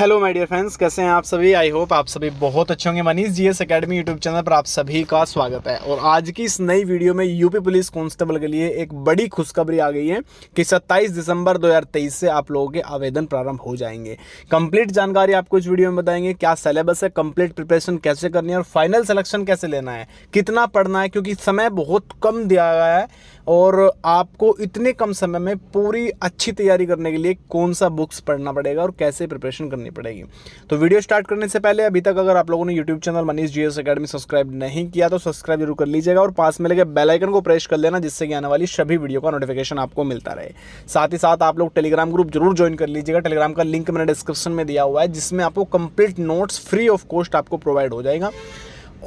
Hello my dear friends, कैसे हैं आप सभी। आई होप आप सभी बहुत अच्छे होंगे। Manish GS academy YouTube channel पर आप सभी का स्वागत है। और आज की इस नई वीडियो में यूपी पुलिस कांस्टेबल के लिए एक बड़ी खुशखबरी आ गई है कि 27 दिसंबर 2023 से आप लोगों के आवेदन प्रारंभ हो जाएंगे। कंप्लीट जानकारी आपको इस वीडियो में बताएंगे, क्या सिलेबस है, कंप्लीट प्रिपरेशन कैसे करनी है और फाइनल सिलेक्शन कैसे लेना है, कितना पढ़ना है, क्योंकि समय बहुत कम दिया गया है और आपको इतने कम समय में पूरी अच्छी तैयारी करने के लिए कौन सा बुक्स पढ़ना पड़ेगा और कैसे प्रिपरेशन करनी पड़ेगी। तो वीडियो स्टार्ट करने से पहले अभी तक अगर आप लोगों ने YouTube channel Manish GS academy subscribe नहीं किया तो सब्सक्राइब जरूर कर लीजिएगा और पास में लगे बेल आइकन को प्रेस कर लेना, जिससे कि आने वाली सभी वीडियो का नोटिफिकेशन आपको मिलता रहे। साथ ही साथ आप लोग टेलीग्राम ग्रुप जरूर ज्वाइन कर लीजिएगा। टेलीग्राम का लिंक मैंने डिस्क्रिप्शन में दिया हुआ है, जिसमें आपको complete notes free of cost आपको प्रोवाइड हो जाएगा।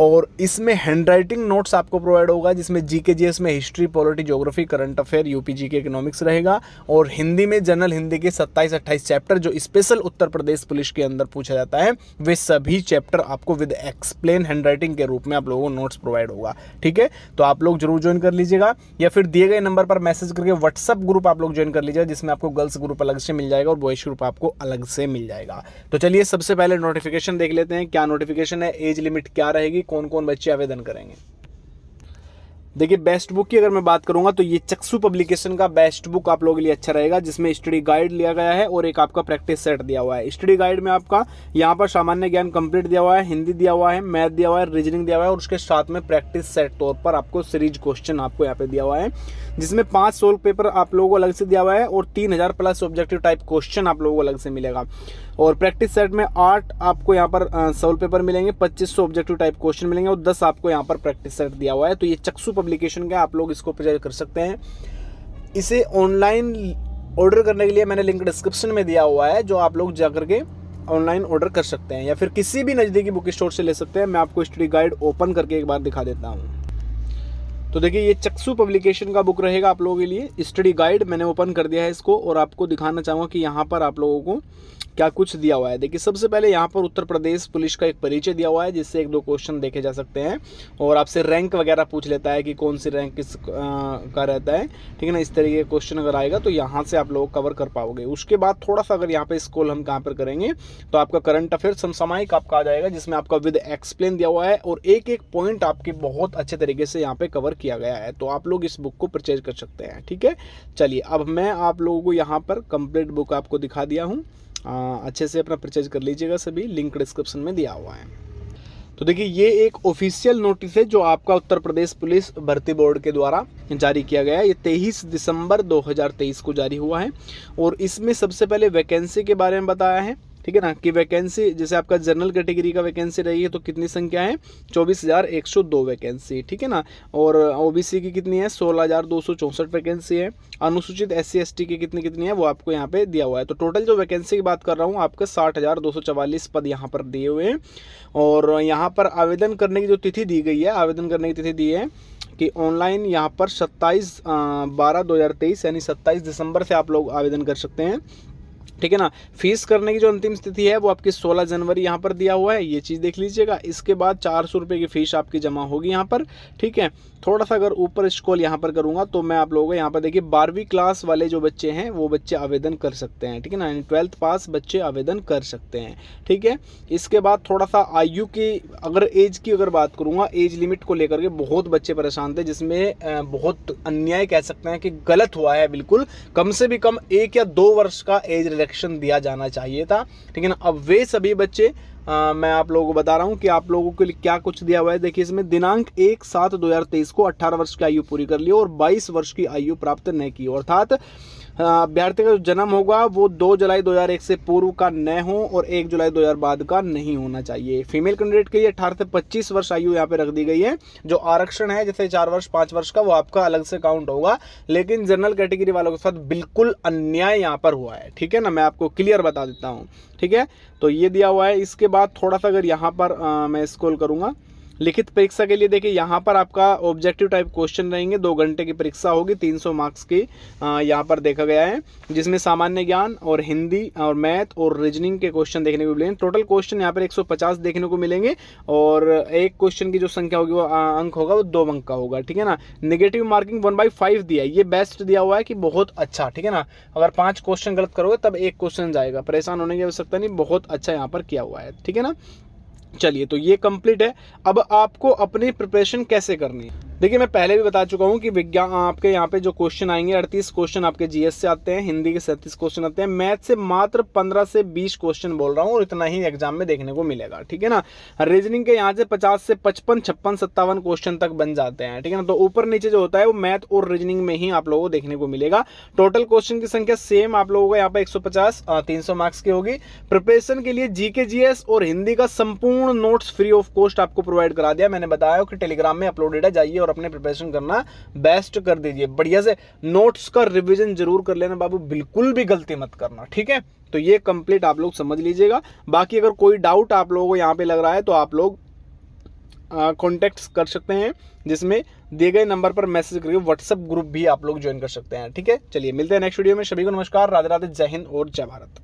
और इसमें हैंडराइटिंग नोट्स आपको प्रोवाइड होगा, जिसमें जीके जीएस में history, polity, geography, current affair, UP GK, economics रहेगा। और हिंदी में जनरल हिंदी के 27-28 चैप्टर जो स्पेशल उत्तर प्रदेश पुलिस के अंदर पूछा जाता है, वे सभी चैप्टर आपको विद एक्सप्लेन हैंडराइटिंग के रूप में आप लोगों को नोट्स प्रोवाइड होगा। ठीक है, तो आप लोग जरूर ज्वाइन कर लीजिएगा या फिर दिए गए नंबर पर मैसेज करके व्हाट्सअप ग्रुप आप लोग ज्वाइन कर लीजिएगा, जिसमें आपको गर्ल्स ग्रुप अलग से मिल जाएगा और बॉयज ग्रुप आपको अलग से मिल जाएगा। तो चलिए सबसे पहले नोटिफिकेशन देख लेते हैं। क्या नोटिफिकेशन है, एज लिमिट क्या रहेगी, कौन कौन बच्चे आवेदन करेंगे। देखिए, बेस्ट बुक की अगर मैं बात करूंगा तो ये चक्षु पब्लिकेशन का बेस्ट बुक आप लोगों के लिए अच्छा रहेगा, जिसमें स्टडी गाइड लिया गया है और एक आपका प्रैक्टिस सेट दिया हुआ है। स्टडी गाइड में आपका यहाँ पर सामान्य ज्ञान कंप्लीट दिया हुआ है, हिंदी दिया हुआ है, मैथ दिया हुआ है, रीजनिंग दिया हुआ है और उसके साथ में प्रैक्टिस सेट तौर पर आपको सीरीज क्वेश्चन आपको यहाँ पे दिया हुआ है, जिसमें 5 सोल्व पेपर आप लोगों को अलग से दिया हुआ है और 3000 प्लस ऑब्जेक्टिव टाइप क्वेश्चन आप लोगों को अलग से मिलेगा। और प्रैक्टिस सेट में 8 आपको यहाँ पर सोल्व पेपर मिलेंगे, 2500 ऑब्जेक्टिव टाइप क्वेश्चन मिलेंगे और 10 आपको यहाँ पर प्रैक्टिस सेट दिया हुआ है। तो ये चक्षु पब्लिकेशन का आप लोग इसको परचेज कर सकते हैं। इसे ऑनलाइन ऑर्डर करने के लिए मैंने लिंक डिस्क्रिप्शन में दिया हुआ है, जो आप लोग जाकर के ऑनलाइन ऑर्डर कर सकते हैं या फिर किसी भी नज़दीकी बुक स्टोर से ले सकते हैं। मैं आपको स्टडी गाइड ओपन करके एक बार दिखा देता हूँ। तो देखिए, ये चक्षु पब्लिकेशन का बुक रहेगा आप लोगों के लिए। स्टडी गाइड मैंने ओपन कर दिया है इसको और आपको दिखाना चाहूँगा कि यहाँ पर आप लोगों को क्या कुछ दिया हुआ है। देखिए, सबसे पहले यहाँ पर उत्तर प्रदेश पुलिस का एक परिचय दिया हुआ है, जिससे 1-2 क्वेश्चन देखे जा सकते हैं और आपसे रैंक वगैरह पूछ लेता है कि कौन सी रैंक किस का रहता है। ठीक है ना, इस तरीके का क्वेश्चन अगर आएगा तो यहाँ से आप लोग कवर कर पाओगे। उसके बाद थोड़ा सा अगर यहाँ पे स्क्रॉल हम कहाँ पर करेंगे तो आपका करंट अफेयर समसामयिक आपका आ जाएगा, जिसमें आपका विद एक्सप्लेन दिया हुआ है और एक एक पॉइंट आपके बहुत अच्छे तरीके से यहाँ पे कवर किया गया है। तो आप लोग इस बुक को परचेज कर सकते हैं। ठीक है, चलिए अब मैं आप लोगों को यहाँ पर कंप्लीट बुक आपको दिखा दिया हूँ। अच्छे से अपना परचेज कर लीजिएगा, सभी लिंक डिस्क्रिप्शन में दिया हुआ है। तो देखिए, ये एक ऑफिशियल नोटिस है जो आपका उत्तर प्रदेश पुलिस भर्ती बोर्ड के द्वारा जारी किया गया है। ये 23 दिसंबर 2023 को जारी हुआ है और इसमें सबसे पहले वैकेंसी के बारे में बताया है। ठीक है ना, कि वैकेंसी जैसे आपका जनरल कैटेगरी का वैकेंसी रही है तो कितनी संख्या है, 24,102 वैकेंसी। ठीक है ना, और ओबीसी की कितनी है, 16,264 वैकेंसी है। अनुसूचित SC ST की कितनी है वो आपको यहाँ पे दिया हुआ है। तो टोटल जो वैकेंसी की बात कर रहा हूँ, आपका 60,244 पद यहाँ पर दिए हुए हैं। और यहाँ पर आवेदन करने की जो तिथि दी गई है, आवेदन करने की तिथि दी है कि ऑनलाइन यहाँ पर 27/12/2023 यानी 27 दिसंबर से आप लोग आवेदन कर सकते हैं। ठीक है ना, फीस करने की जो अंतिम स्थिति है वो आपकी 16 जनवरी यहाँ पर दिया हुआ है, ये चीज़ देख लीजिएगा। इसके बाद 400 रुपये की फीस आपकी जमा होगी यहाँ पर। ठीक है, थोड़ा सा अगर ऊपर स्क्रॉल यहाँ पर करूँगा तो मैं आप लोगों को यहाँ पर देखिए 12वीं क्लास वाले जो बच्चे हैं वो बच्चे आवेदन कर सकते हैं। ठीक है ना, 12th पास बच्चे आवेदन कर सकते हैं। ठीक है, इसके बाद थोड़ा सा आयु की अगर एज की अगर बात करूँगा, एज लिमिट को लेकर के बहुत बच्चे परेशान थे, जिसमें बहुत अन्याय कह सकते हैं कि गलत हुआ है। बिल्कुल कम से भी कम 1 या 2 वर्ष का एज रिलैक्सेशन दिया जाना चाहिए था। ठीक है ना, अब वे सभी बच्चे मैं आप लोगों को बता रहा हूं कि आप लोगों के लिए क्या कुछ दिया हुआ है। देखिए, इसमें दिनांक 1/7/2023 को 18 वर्ष की आयु पूरी कर ली और 22 वर्ष की आयु प्राप्त नहीं की, अर्थात अभ्यर्थी का जो जन्म होगा वो 2 जुलाई 2001 से पूर्व का न हो और 1 जुलाई 2000 बाद का नहीं होना चाहिए। फीमेल कैंडिडेट के लिए 18 से 25 वर्ष आयु यहाँ पे रख दी गई है। जो आरक्षण है जैसे 4 वर्ष 5 वर्ष का, वो आपका अलग से काउंट होगा, लेकिन जनरल कैटेगरी वालों के साथ बिल्कुल अन्याय यहाँ पर हुआ है। ठीक है ना, मैं आपको क्लियर बता देता हूँ। ठीक है, तो ये दिया हुआ है। इसके बाद थोड़ा सा अगर यहाँ पर मैं स्क्रॉल करूँगा लिखित परीक्षा के लिए देखिए यहाँ पर आपका ऑब्जेक्टिव टाइप क्वेश्चन रहेंगे, 2 घंटे की परीक्षा होगी, 300 मार्क्स की यहाँ पर देखा गया है, जिसमें सामान्य ज्ञान और हिंदी और मैथ और रीजनिंग के क्वेश्चन देखने को मिलेंगे। टोटल क्वेश्चन यहाँ पर 150 देखने को मिलेंगे और एक क्वेश्चन की जो संख्या होगी वो अंक होगा वो 2 अंक का होगा, ठीक है ना। नेगेटिव मार्किंग 1/5 दिया है, ये बेस्ट दिया हुआ है कि बहुत अच्छा, ठीक है ना। अगर 5 क्वेश्चन गलत करोगे तब 1 क्वेश्चन जाएगा, परेशान होने की आवश्यकता नहीं, बहुत अच्छा यहाँ पर किया हुआ है, ठीक है ना। चलिए, तो ये कंप्लीट है। अब आपको अपनी प्रिपरेशन कैसे करनी है, देखिए मैं पहले भी बता चुका हूँ कि विज्ञान आपके यहाँ पे जो क्वेश्चन आएंगे 38 क्वेश्चन आपके जीएस से आते हैं, हिंदी के 37 क्वेश्चन आते हैं, मैथ से मात्र 15 से 20 क्वेश्चन बोल रहा हूँ और इतना ही एग्जाम में देखने को मिलेगा, ठीक है ना। रीजनिंग के यहाँ से 50 से 55, 56, 57 क्वेश्चन तक बन जाते हैं, ठीक है ना। तो ऊपर नीचे जो होता है वो मैथ और रीजनिंग में ही आप लोगों को देखने को मिलेगा। टोटल क्वेश्चन की संख्या सेम आप लोगों को यहाँ पे 150 300 मार्क्स की होगी। प्रिपरेशन के लिए जीके जीएस और हिंदी का संपूर्ण नोट्स फ्री ऑफ कॉस्ट आपको प्रोवाइड करा दिया। मैंने बताया कि टेलीग्राम में अपलोडेड है, जाइए और अपने प्रिपरेशन करना बेस्ट कर दीजिए, बढ़िया से नोट्स का रिवीजन जरूर कर लेना बाबू, बिल्कुल भी गलती मत करना, ठीक है। तो ये कंप्लीट आप लोग समझ लीजिएगा। बाकी अगर कोई डाउट आप लोगों को यहाँ पे लग रहा है तो आप लोग कॉन्टेक्ट कर सकते हैं, जिसमें दिए गए नंबर पर मैसेज करके व्हाट्सएप ग्रुप भी आप लोग ज्वाइन कर सकते हैं, ठीक है। चलिए मिलते हैं नेक्स्ट वीडियो में, सभी को नमस्कार, राधे राधे, जय हिंद और जय भारत।